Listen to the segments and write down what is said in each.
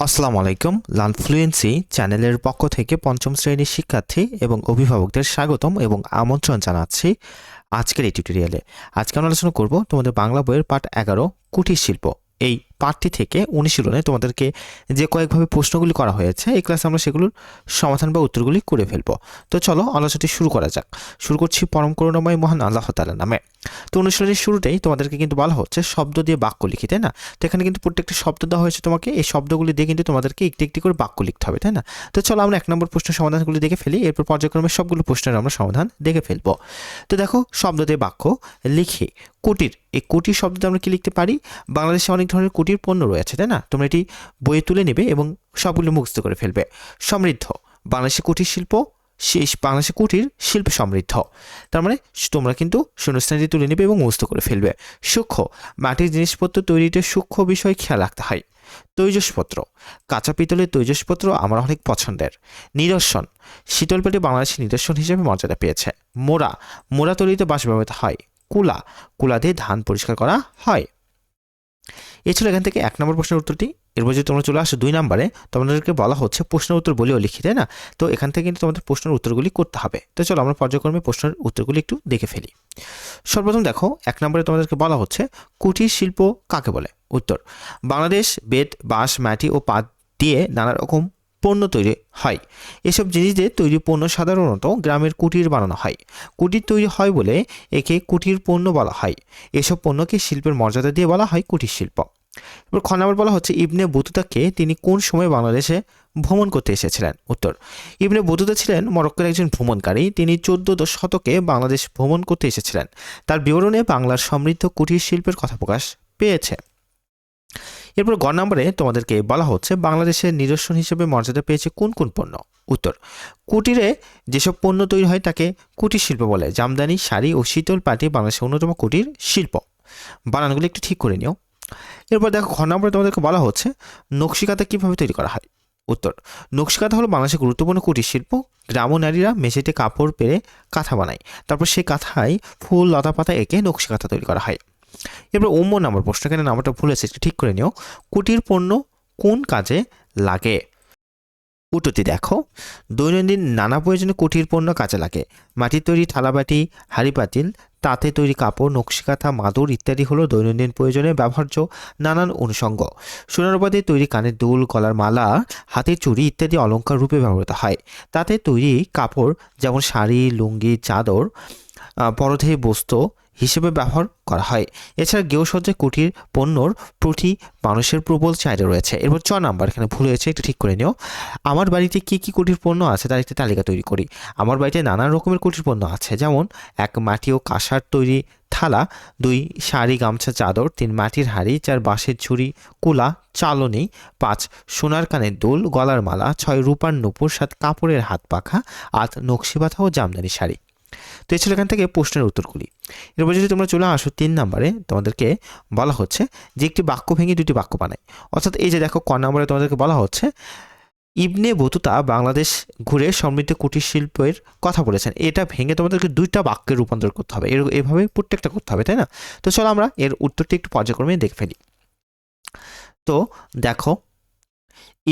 আসসালামু আলাইকুম। Learn fluency চ্যানেলের পক্ষ থেকে পঞ্চম শ্রেণীর শিক্ষার্থী এবং অভিভাবকদের স্বাগতম এবং আমন্ত্রণ জানাচ্ছি আজকের এই টিউটোরিয়ালে। আজকে আমরা আলোচনা করব তোমাদের বাংলা বইয়ের পাঠ 11 কুটির শিল্প। এই পাঠটি থেকে অনুশীলনে তোমাদেরকে যে কয়েকভাবে প্রশ্নগুলি করা হয়েছে এই ক্লাসে আমরা সেগুলোর সমাধান বা উত্তরগুলি করে ফেলবো। তো চলো আলোচনাটি শুরু করা যাক। শুরু করছি পরম করুণাময় মহান আল্লাহ তাআলার নামে। তো অনুশীলনের শুরুতেই তোমাদেরকে কিন্তু বলা হচ্ছে শব্দ দিয়ে বাক্য লিখি, তাই না? তো এখানে কিন্তু প্রত্যেকটা শব্দ দেওয়া হয়েছে তোমাকে, এই শব্দগুলি দিয়ে কিন্তু তোমাদেরকে একটি একটি করে বাক্য লিখতে হবে, তাই না? তো চলো আমরা 1 নম্বর প্রশ্নের সমাধানগুলি দেখে ফেলি, এরপর পর্যায়ক্রমে সবগুলো প্রশ্নের আমরা সমাধান দেখে ফেলবো। তো দেখো, শব্দ দিয়ে বাক্য লিখি। কুটির, এই কুটির শব্দতে আমরা কি লিখতে পারি? বাংলাদেশে অনেক ধরনের কুটির পণ্য রয়েছে, তাই না? তোমরা এটি বইয়ে তুলে নেবে এবং সবগুলো মুখস্থ করে ফেলবে। সমৃদ্ধ, বাংলাদেশে কুটির শিল্প, বাংলাদেশে কুটির শিল্প সমৃদ্ধ। তার মানে তোমরা কিন্তু শূন্যস্থানটি তুলে নেবে এবং মুখস্থ করে ফেলবে। সূক্ষ্ম, মাটির জিনিসপত্র তৈরিতে সূক্ষ্ম বিষয় খেয়াল রাখতে হয়। তৈজসপত্র, কাঁচা পিতলের তৈজসপত্র আমার অনেক পছন্দের। নিদর্শন, শীতল পেটে বাংলাদেশের নিদর্শন হিসেবে মর্যাদা পেয়েছে। মোড়া, মোড়া তৈরিতে বাঁশ ব্যবহৃত হয়। কুলা, কুলা দিয়ে ধান পরিষ্কার করা হয়। এছাড়া এখান থেকে 1 নম্বর প্রশ্নের উত্তরটি। এরপর যদি তোমরা চলে আসো 2 নম্বরে, তোমাদেরকে বলা হচ্ছে প্রশ্নের উত্তর বলেও লিখি, তাই না? তো এখান থেকে কিন্তু তোমাদের প্রশ্নের উত্তরগুলি করতে হবে। তো চলো আমরা পর্যায়ক্রমে প্রশ্নের উত্তরগুলি একটু দেখে ফেলি। সর্বপ্রথম দেখো, 1 নম্বরে তোমাদেরকে বলা হচ্ছে কুটির শিল্প কাকে বলে? উত্তর, বাংলাদেশ বেত, বাঁশ, মাটি ও পাট দিয়ে নানা রকম পণ্য তৈরি হয়। এসব জিনিস দিয়ে তৈরি পণ্য সাধারণত গ্রামের কুটির বানানো হয়। কুটির তৈরি হয় বলে একে কুটির পণ্য বলা হয়। এসব পণ্যকে শিল্পের মর্যাদা দিয়ে বলা হয় কুটির শিল্প। এবার খ নম্বর বলা হচ্ছে ইবনে বতুতাকে তিনি কোন সময় বাংলাদেশে ভ্রমণ করতে এসেছিলেন? উত্তর, ইবনে বতুতা ছিলেন মরক্কোর একজন ভ্রমণকারী। তিনি 14 শতকে বাংলাদেশ ভ্রমণ করতে এসেছিলেন। তার বিবরণে বাংলার সমৃদ্ধ কুটির শিল্পের কথা প্রকাশ পেয়েছে। এরপর গ নম্বরে তোমাদেরকে বলা হচ্ছে বাংলাদেশের নিদর্শন হিসেবে মর্যাদা পেয়েছে কোন কোন পণ্য? উত্তর, কুটিরে যেসব পণ্য তৈরি হয় তাকে কুটির শিল্প বলে। জামদানি, শাড়ি ও শীতল পাটি বাংলাদেশের অন্যতম কুটির শিল্প। বানানগুলো একটু ঠিক করে নিও। এরপর দেখো, খ নম্বরে তোমাদেরকে বলা হচ্ছে নকশিকাঁথা কীভাবে তৈরি করা হয়? উত্তর, নকশিকাঁথা হলো বাংলাদেশের গুরুত্বপূর্ণ কুটির শিল্প। গ্রাম্য নারীরা মেঝেতে কাপড় পেরে কাঁথা বানায়। তারপর সেই কাঁথায় ফুল লতা পাতা এঁকে নকশিকাঁথা তৈরি করা হয়। এরপর নম্বর প্রশ্ন, এখানে নাম্বারটা ভুল আছে, একটু ঠিক করে নিও। কুটির পণ্য কোন কাজে লাগে? উত্তরটি দেখো, দৈনন্দিন নানা প্রয়োজনে কুটির পণ্য কাজে লাগে। মাটির তৈরি থালাবাটি, হাঁড়ি পাতিল, তাঁতে তৈরি কাপড়, নকশিকাঁথা, মাদুর ইত্যাদি হলো দৈনন্দিন প্রয়োজনে ব্যবহার্য নানান অনুষঙ্গ। সোনারুপা তৈরি কানের দুল, গলার মালা, হাতের চুড়ি ইত্যাদি অলংকার রূপে ব্যবহৃত হয়। তাতে তৈরি কাপড় যেমন শাড়ি, লুঙ্গি, চাদর পরদেহী বস্ত্র হিসেবে ব্যবহার করা হয়। এছাড়া গৃহসজ্জায় কুটির পণ্যর প্রতি মানুষের প্রবল চাহিদা রয়েছে। এরপর 6 নাম্বার, এখানে ভুল হয়েছে, একটু ঠিক করে নিও। আমার বাড়িতে কি কি কুটির পণ্য আছে তার একটি তালিকা তৈরি করি। আমার বাড়িতে নানা রকমের কুটির পণ্য আছে, যেমন 1 মাটি ও কাঁসার তৈরি থালা, 2 শাড়ি, গামছা, চাদর, 3 মাটির হাঁড়ি, 4 বাঁশের ঝুড়ি, কুলা, চালনি, 5 সোনার কানের দুল, গলার মালা, 6 রূপার নূপুর, 7 কাপড়ের হাত পাখা, 8 নকশিবাঁধা ও জামদানি শাড়ি। তো এই ছিল এখান থেকে প্রশ্নের উত্তরগুলি। এরপর যদি তোমরা চলে আসো 3 নম্বরে, তোমাদেরকে বলা হচ্ছে যে একটি বাক্য ভেঙে 2টি বাক্য বানায়। অর্থাৎ এই যে দেখো, ক নম্বরে তোমাদেরকে বলা হচ্ছে ইবনে বতুতা বাংলাদেশ ঘুরে সমৃদ্ধ কুটির শিল্পের কথা বলেছেন। এটা ভেঙে তোমাদেরকে 2টা বাক্যে রূপান্তর করতে হবে, এভাবে প্রত্যেকটা করতে হবে, তাই না? তো চলো আমরা এর উত্তরটি একটু পর্যায়ক্রমে দেখে ফেলি। তো দেখো,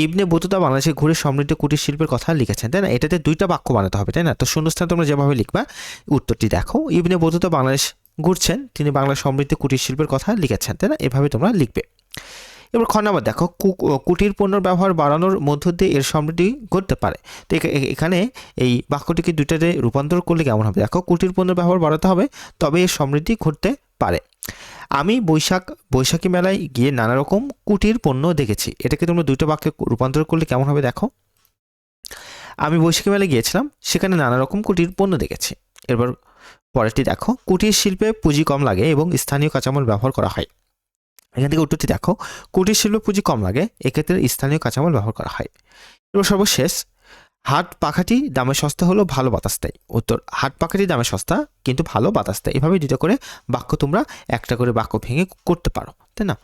ইবনে বতুতা বাংলাদেশে ঘুরে সমৃদ্ধ কুটির শিল্পের কথা লিখেছেন, তাই না? এটাতে 2টা বাক্য বানাতে হবে, তাই না? তো শূন্যস্থান তোমরা যেভাবে লিখবা, উত্তরটি দেখো, ইবনে বতুতা বাংলাদেশ ঘুরছেন, তিনি বাংলার সমৃদ্ধ কুটির শিল্পের কথা লিখেছেন, তাই না? এভাবে তোমরা লিখবে। এবার খ নম্বর দেখো, কুটির পণ্যের ব্যবহার বাড়ানোর মধ্য দিয়ে এর সমৃদ্ধি ঘটতে পারে। তো এখানে এই বাক্যটিকে 2টাতে রূপান্তর করলে কেমন হবে? দেখো, কুটির পণ্যের ব্যবহার বাড়াতে হবে, তবে এর সমৃদ্ধি ঘটতে পারে। আমি বৈশাখী মেলায় গিয়ে নানা রকম কুটির পণ্য দেখেছি। এটাকে তোমরা 2টা বাক্যে রূপান্তর করলে কেমন হবে? দেখো, আমি বৈশাখী মেলায় গিয়েছিলাম, সেখানে নানা রকম কুটির পণ্য দেখেছি। এরপর পরেরটি দেখো, কুটির শিল্পে পুঁজি কম লাগে এবং স্থানীয় কাঁচামাল ব্যবহার করা হয়। এখান থেকে উত্তরটি দেখো, কুটির শিল্পে পুঁজি কম লাগে, এক্ষেত্রে স্থানীয় কাঁচামাল ব্যবহার করা হয়। এবার সর্বশেষ, হাট পাখাটি দামে সস্তা হলো ভালো বাতাস দেয়। উত্তর, হাট পাখাটি দামে সস্তা কিন্তু ভালো বাতাস দেয়। এভাবে 2টা করে বাক্য তোমরা একটা করে বাক্য ভেঙে করতে পারো, তাই না?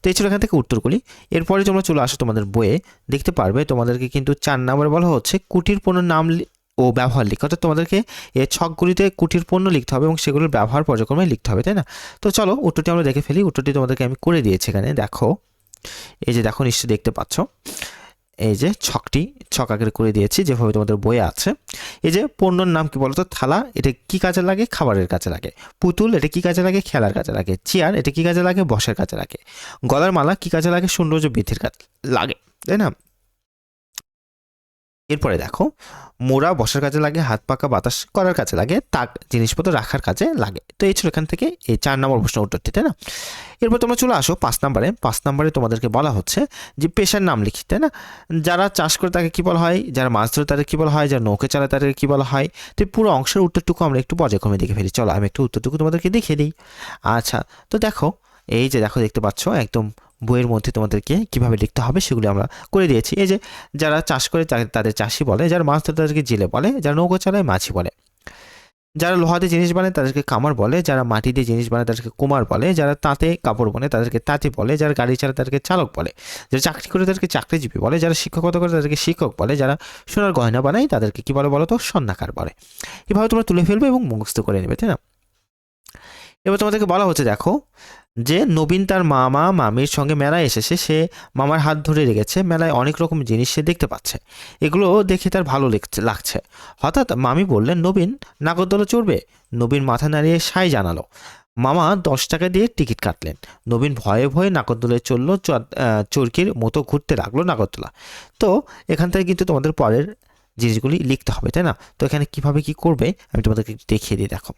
তো এই ছিল এখান থেকে উত্তরগুলি। এরপরে তোমরা চলে আসো তোমাদের বইয়ে, দেখতে পারবে তোমাদেরকে কিন্তু 4 নম্বরে বলা হচ্ছে কুটির পণ্যের নাম ও ব্যবহার লিখতে। অর্থাৎ তোমাদেরকে এই ছকগুলিতে কুটির পণ্য লিখতে হবে এবং সেগুলোর ব্যবহার পর্যায়ক্রমে লিখতে হবে, তাই না? তো চলো উত্তরটি আমরা দেখে ফেলি। উত্তরটি তোমাদেরকে আমি করে দিয়েছি, এখানে দেখো, এই যে দেখো, নিশ্চয়ই দেখতে পাচ্ছ, এই যে ছক আকারে করে দিয়েছি যেভাবে তোমাদের বইয়ে আছে। এই যে পণ্যর নাম কি বলতো? থালা, এটা কি কাজে লাগে? খাবারের কাজে লাগে। পুতুল, এটা কি কাজে লাগে? খেলার কাজে লাগে। চেয়ার, এটা কি কাজে লাগে? বসার কাজে লাগে। গলার মালা কি কাজে লাগে? সৌন্দর্য বৃদ্ধির কাজে লাগে, তাই না? এরপরে দেখো, মোড়া বসার কাজে লাগে, হাত পাকা বাতাস করার কাজে লাগে, তাক জিনিসপত্র রাখার কাজে লাগে। তো এই ছিল এখান থেকে এই 4 নম্বর প্রশ্ন উত্তরটি, তাই না? এরপর তোমরা চলে আসো 5 নম্বরে। 5 নম্বরে তোমাদেরকে বলা হচ্ছে যে পেশার নাম লিখি, তাই না? যারা চাষ করে তাকে কি বলা হয়? যারা মাছ ধরে তাদের কি বলা হয়? যারা নৌকা চালায় তাদের কি বলা হয়? তো পুরো অংশের উত্তরটুকু আমরা একটু পর্যায়ক্রমে দেখে ফেলি। চলো আমি একটু উত্তরটুকু তোমাদেরকে দেখিয়ে দিই। আচ্ছা, তো দেখো, এই যে দেখো, দেখতে পাচ্ছ একদম বইয়ের মধ্যে তোমাদেরকে কিভাবে লিখতে হবে সেগুলি আমরা করে দিয়েছি। এই যে যারা চাষ করে তাদের চাষি বলে, যারা মাছ ধরে তাদেরকে জেলে বলে, যারা নৌকা চালায় মাঝি বলে, যারা লোহা দিয়ে জিনিস বানায় তাদেরকে কামার বলে, যারা মাটি দিয়ে জিনিস বানায় তাদেরকে কুমার বলে, যারা তাঁতে কাপড় বনে তাদেরকে তাঁতি বলে, যারা গাড়ি চালায় তাদেরকে চালক বলে, যারা চাকরি করে তাদেরকে চাকরিজীবী বলে, যারা শিক্ষকতা করে তাদেরকে শিক্ষক বলে, যারা সোনার গয়না বানায় তাদেরকে কি বলে বলো তো? স্বর্ণকার বলে। এভাবে তোমরা তুলে ফেলবে এবং মুখস্থ করে নেবে, তাই না? এবার তোমাদেরকে বলা হচ্ছে, দেখো, যে নবীন তার মামা মামির সঙ্গে মেলায় এসেছে। সে মামার হাত ধরে রেখেছে। মেলায় অনেক রকম জিনিস সে দেখতে পাচ্ছে। এগুলো দেখে তার ভালো লাগছে। হঠাৎ মামি বললেন, নবীন নাগরদোলা চড়বে? নবীন মাথা নাড়িয়ে সাই জানালো। মামা 10 টাকা দিয়ে টিকিট কাটলেন। নবীন ভয়ে ভয়ে নাগরদোলায় চললো। চরকির মতো ঘুরতে লাগলো নাগরদোলা। তো এখান থেকে কিন্তু তোমাদের পরের জিনিসগুলি লিখতে হবে, তাই না? তো এখানে কিভাবে কি করবে আমি তোমাদেরকে দেখিয়ে দিই। দেখো,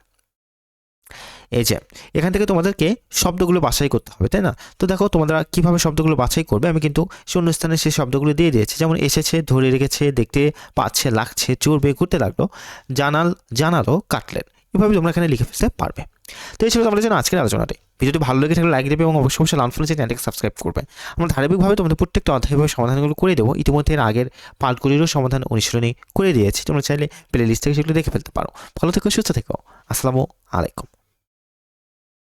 এই যে এখান থেকে তোমাদেরকে শব্দগুলো বাছাই করতে হবে, তাই না? তো দেখো তোমরা কিভাবে শব্দগুলো বাছাই করবে, আমি কিন্তু শূন্যস্থানে সেই শব্দগুলো দিয়ে দিয়েছি। যেমন এসেছে, ধরে রেখেছে, দেখতে পাচ্ছে, লাগছে, চড়বে, ঘুরতে লাগলো, জানালো, কাটলেন। এভাবে তোমরা এখানে লিখে ফেলতে পারবে। তো এই ছিল তোমাদের জন্য আজকের আলোচনাটি। ভিডিওটি ভালো লেগে থাকলে লাইক দেবে এবং অবশ্যই লার্ন চ্যানেলটিকে সাবস্ক্রাইব করবে। আমরা ধারাবাহিকভাবে তোমাদের প্রত্যেকটা অধ্যায়ভাবে সমাধানগুলো করে দেবো। ইতিমধ্যে এর আগের পার্টগুলিরও সমাধান অনুশীলনী করে দিয়েছি। তোমরা চাইলে প্লে লিস্ট থেকে সেগুলো দেখে ফেলতে পারো। ভালো থেকো, সুস্থ থেকো। আসসালামু আলাইকুম।